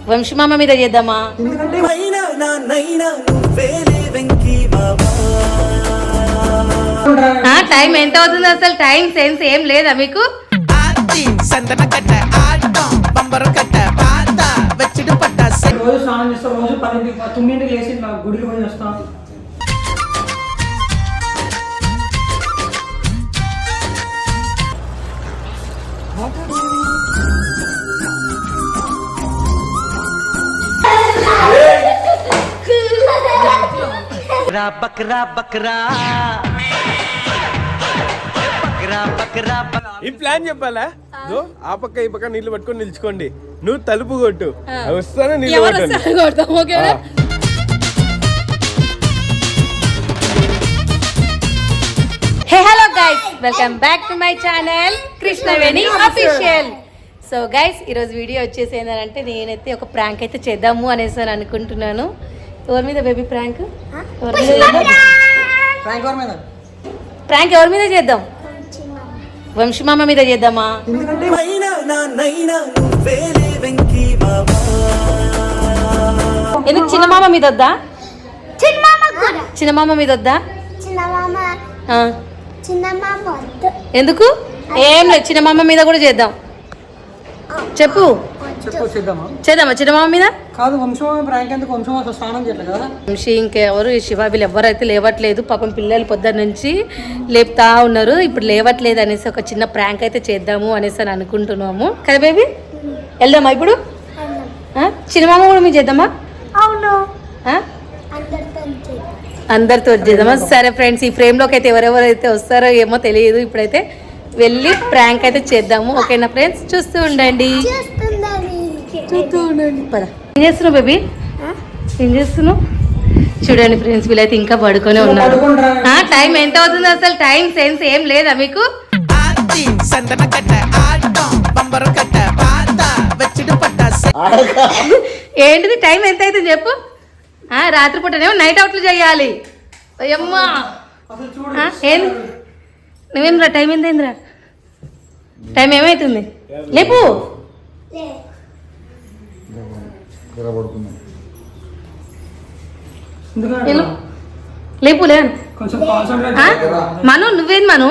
వంశమామ మీద చేద్దామా? టైం ఎంత అవుతుంది అసలు? టైం సెన్స్ ఏం లేదా మీకు? రోజు స్నానం చేస్తా, రోజు 9కి లేచి గుడికి పోయి వస్తాం. బక్రా బక్రా ఈ ప్లాన్ చెప్పాలా? ఆ పక్క ఈ పక్క నీళ్లు పట్టుకొని నిల్చుకోండి, నువ్వు తలుపు కొట్టు, వస్తానే నీళ్ళు కొట్టండి. Hello guys, welcome back to my channel Krishnaveni official. So guys, ఈరోజు వీడియో వచ్చేసి ఏంటంటే నేనైతే ఒక ప్రాంక్ అయితే చేద్దాము అనేసి అని అనుకుంటున్నాను. ఎవరి మీద బేబీ ప్రాంక్? ప్రాంక్ ఎవరి మీద చేద్దాం? వంశమామ మీద చేద్దామా? ఎందుకు చిన్నమామ మీద వద్దా? చిన్నమామ మీద వద్దా? ఎందుకు? ఏం లేదు, చిన్నమామ మీద కూడా చేద్దాం. చెప్పు. చేద్దామా చిన్నమామ మీద? కాదు, వంశమామ ప్రాంక్ ఎందుకు? వంశమామ స్నానం చేయట్లేదు కదా. వంశీ ఇంకెవరు శివ వీళ్ళు ఎవరైతే లేవట్లేదు. పాపం పిల్లలు పొద్దున్న నుంచి లేపుతా ఉన్నారు, ఇప్పుడు లేవట్లేదు అనేసి ఒక చిన్న ప్రాంక్ అయితే చేద్దాము అనేసి అని అనుకుంటున్నాము కదా బేబీ. వెళ్దామా ఇప్పుడు? చిన్నమామ కూడా మీరు చేద్దామా? అందరితో చేద్దామా? సరే ఫ్రెండ్స్, ఈ ఫ్రేమ్లోకి అయితే ఎవరెవరైతే వస్తారో ఏమో తెలియదు. ఇప్పుడైతే వెళ్ళి ప్రాంక్ అయితే చేద్దాము. ఓకేనా ఫ్రెండ్స్? చూస్తూ ఉండండి. పద. ఏం చేస్తున్నావు బేబీ? ఏం చేస్తున్నావు? చూడండి ఫ్రెండ్స్, వీళ్ళైతే ఇంకా పడుకొని ఉన్నారు. టైం ఎంత అవుతుంది అసలు? టైం సెన్స్ ఏం లేదా మీకు? ఏంటిది? టైం ఎంత అవుతుంది చెప్పు. రాత్రిపూటనేమో నైట్ అవుట్లు చేయాలి. అమ్మా ఏంది? నువ్వేంద్రా? టైం ఎంత అయిందిరా? టైం ఏమవుతుంది? లేపు లేపు. లే మను, నువ్వేంది మను?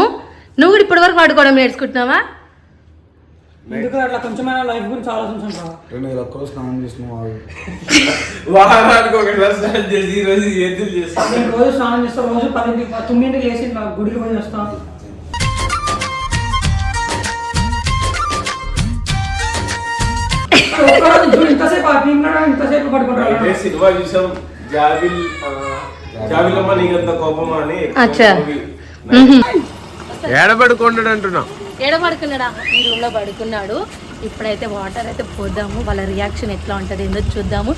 నువ్వు కూడా ఇప్పటి వరకు పడుకోవడం నేర్చుకుంటున్నావా? రోజు స్నానం చేస్తా, రోజు 9కి లేచి గుడికి పోయి వస్తాం. ఇంతసేపు పడుకుంటారు. సినిమా చూసాం, జాబిలమ్మ నీకంత కోపమా అని. ఏడబడుకున్నాడు అంటున్నా. ఏడబడుకున్నాడా? ఈ రూమ్ లో పడుకున్నాడు. ఇప్పుడైతే వాటర్ అయితే పోద్దాము, వాళ్ళ రియాక్షన్ ఎట్లా ఉంటుంది ఎందుకు చూద్దాము.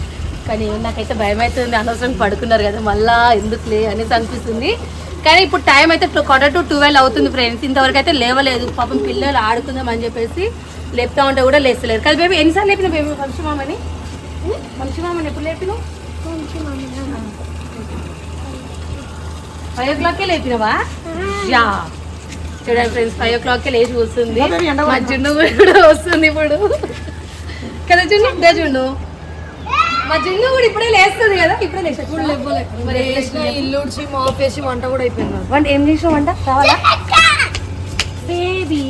కానీ నాకైతే భయం అవుతుంది, అనవసరం పడుకున్నారు కదా మళ్ళా ఎందుకులే అనేసి అనిపిస్తుంది. కానీ ఇప్పుడు టైం అయితే 11:45 అవుతుంది ఫ్రెండ్స్. ఇంతవరకు అయితే లేవలేదు. పాపం పిల్లలు ఆడుకుందాం అని చెప్పేసి లేపుతా ఉంటే కూడా లేస్తలేరు కదా బేబీ. ఎన్నిసార్లు లేపిన బేబీ వంశమామని? వంశమామని ఎప్పుడు లేపినావు? 5 o'clockకే లేపినవా? యా, చూడండి ఫ్రెండ్స్, 5 o'clockకే లేచి వస్తుంది. మా జున్ను కూడా వస్తుంది ఇప్పుడు కదా. జున్ను ఇదే జున్ను, మా జున్ను కూడా ఇప్పుడే లేస్తుంది కదా. ఇప్పుడే లేచి ఇల్లు ఉడిచి మాఫ్ వేసి వంట కూడా అయిపోయింది. వంట ఏం చేసావు? వంట కావాలా బేబీ?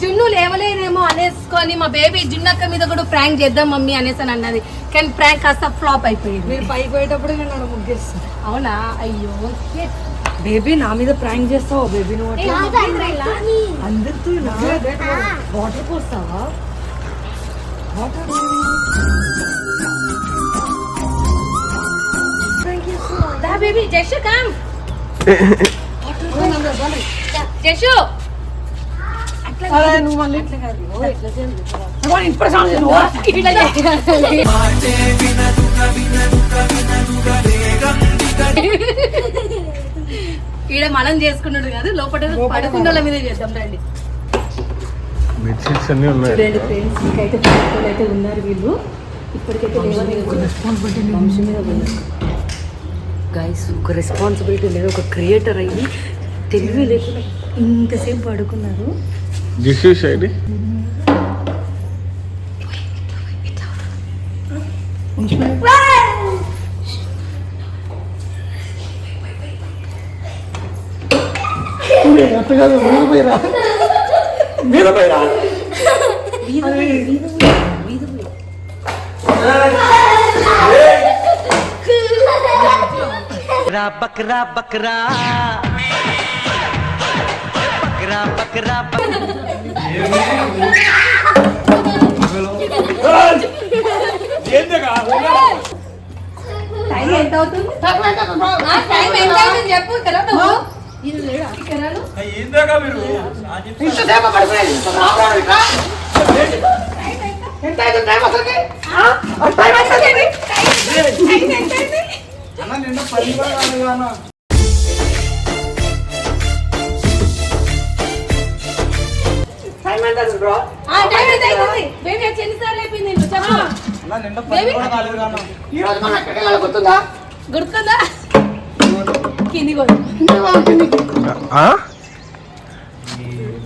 జున్ను లేవలేదేమో అనేసుకొని మా బేబీ జున్నక్క మీద కూడా ప్రాంక్ చేద్దాం మమ్మీ అనేసి అని అన్నది. కానీ ప్రాంక్ కాస్త ఫ్లాప్ అయిపోయింది. మీరు పైకి పోయేటప్పుడు నేను ముగ్గేస్తాను. అవునా? అయ్యో బేబీ, నా మీద ప్రాంక్ చేస్తావా బేబీ? నువ్వు అందరితో వాటర్ పోస్తావా? Baby జషు come. జషు నువ్వు మళ్ళీ ఇట్లా కాదు. ఈడ మనం చేసుకున్నాడు కాదు, లోపల పడుకున్న వాళ్ళ మీద చేద్దాం రండి. చూడండి ఫ్రెండ్స్, ఇంకైతే పడుకుని అయితే ఉన్నారు వీళ్ళు. ఇప్పటికైతే వంశం మీద ఉన్నారు గైస్. ఒక రెస్పాన్సిబిలిటీ లేదు, ఒక క్రియేటర్ అయ్యి తెలివి లేకుండా ఇంతసేపు పడుకున్నారు. మీద పోయిరా बकरा बकरा बकरा बकरा టైం ఎంత అవుతుంది టైం ఎంత అవుతుంది చెప్పు తర్వాత ఇది లేడా కెనాలు ఇంతసేపు పడుకునేది ఎంత అవుతుంది టైం అసలుకి టైం అసలుకి అన్న నిన్న 10 అన్న టైం ఎంత అవుతుంది బ్రో టైం ఎంత అవుతుంది బేబీ వచ్చి ఎన్నిసార్లు అయిపోయింది నేను చెప్పు అన్న నిన్న 10 కాలేదు అన్న ఈ రోజు మనం ఎక్కడికి వెళ్ళాలి గుర్తుందా గుర్తుందా కింది పోదు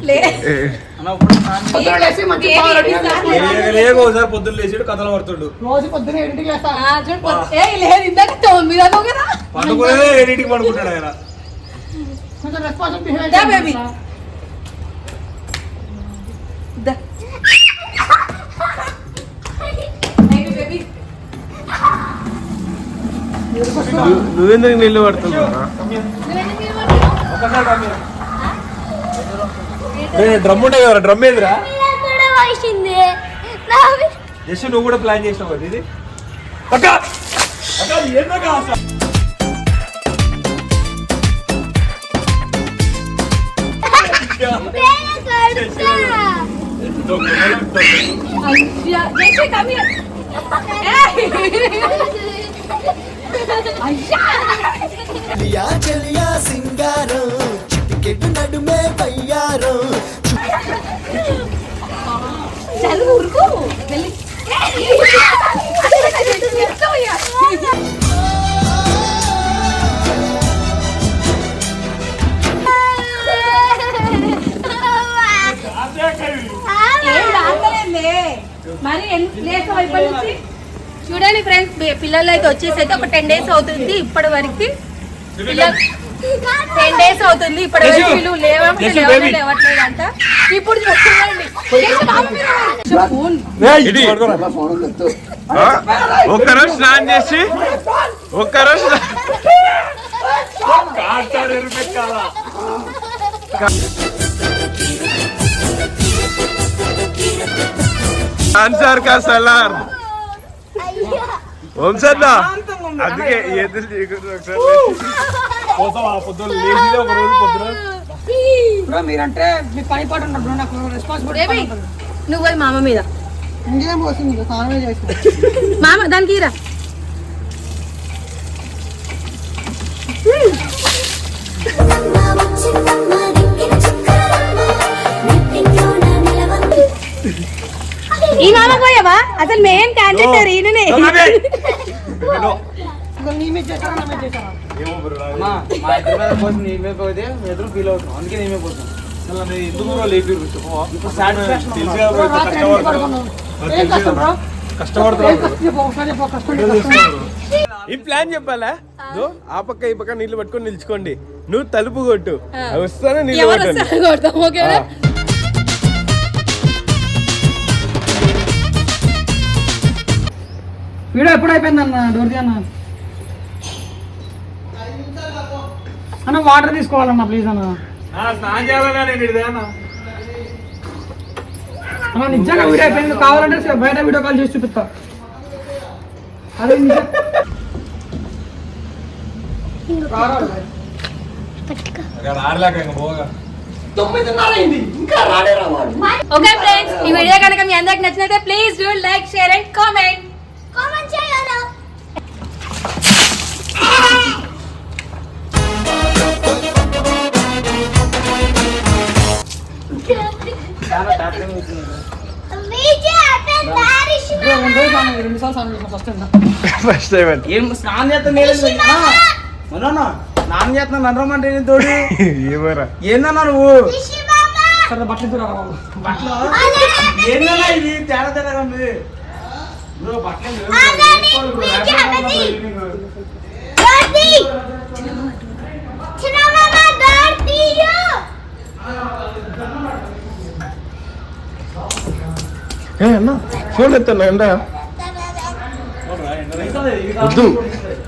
లే అన్న ఇప్పుడు లేసి మంచి పాలు రెడీ ఒకసారి పొద్దున్న లేచాడు కథలు పడుతుండు రోజు పొద్దునే 8కి లేస్తా లేదు ఇందాక 9 అన్నావు కదా పండుకునేదే 8కి పండుకుంటాడు ఆయన కొంచెం రెస్పాన్సిబిలిటీ దా బేబీ దా బేబీ నువ్వెందుకు నీళ్ళు పడుతున్నావు డ్రమ్ ఉంటాయి కదా డ్రమ్ ఏదిరా జస్ట్ నువ్వు కూడా ప్లాన్ చేసినావు కదా ఇది అక్క అక్క ఏందక్క चलिया चलिया सिंगारो चिटकेट नडुमे बయ్యారో చల్ ఊరుకో వెళ్ళి మరి లేక వైపు నుంచి చూడండి ఫ్రెండ్స్ పిల్లలు అయితే వచ్చేసి అయితే ఒక 10 days అవుతుంది ఇప్పటి వరకు 10 days అవుతుంది ఇప్పటి వరకు వీళ్ళు లేవట్లేదు అంట ఇప్పుడు చూడండి ఒక్కరోజు స్నానం చేసి ఒక్కరోజు ఆన్సర్ కా సలార్ వంశన్నా అందుకే ఎదురు చేయకుండా ఒకసారి పొద్దున్న లేచి ఒక రోజు పొద్దున బ్రో మీరంటే మీ పని పాటు ఉన్నారు బ్రో నాకు రెస్పాన్సిబిలిటీ నువ్వు పోయి మామ మీద ఇంకేం పోతుంది స్నానమే చేసి మామ దానికి ఇరా ఈ మామ పోయావా అసలు మెయిన్ క్యాండిడేట్ ఈయననే నీ మీద చేస్తారా నా మీద చేస్తారా మా ఇద్దరి మీద పోతుంది నీ మీద పోతే ఎదురు ఫీల్ అవుతాం అందుకే నీ మీద పోతాం ఎందుకు లేపి ఇప్పుడు సాటిస్ఫాక్షన్ ఏం కష్టం బ్రో కష్టపడుతున్నావు ఒకసారి చెప్పు కష్టం ఈ ప్లాన్ చెప్పాలా ఆ పక్క ఈ పక్క నీళ్లు పట్టుకొని నిల్చుకోండి నువ్వు తలుపు కొట్టు వస్తానే నీళ్ళు కొట్టండి వీడియో ఎప్పుడు అయిపోయింది అన్న డోర్ది అన్న అన్న వాటర్ తీసుకోవాలన్నా ప్లీజ్ అన్న స్నానం చేయాలన్నా నేను ఇదేనా అన్న నిజంగా వీడియో అయిపోయింది కావాలంటే బయట వీడియో కాల్ చేసి చూపిస్తా అదే నిజం ఓకే ఫ్రెండ్స్ ఈ వీడియో కనుక మీ అందరికి నచ్చినట్లయితే please do like share and comment చేయాలి ఫస్ట్ టైం ఏం స్నానం చేస్తా మనోన్నా స్నానం చేస్తున్నా నన్నరమ్మంటే తోడు ఏమరా ఏందన్నా నువ్వు బట్టలు బట్టలు ఏందన్నా ఇది తేడా తేడాగా ఉంది బ్రో బట్టలు అన్న ఫోన్ ఎత్తాను ఎండ వద్దు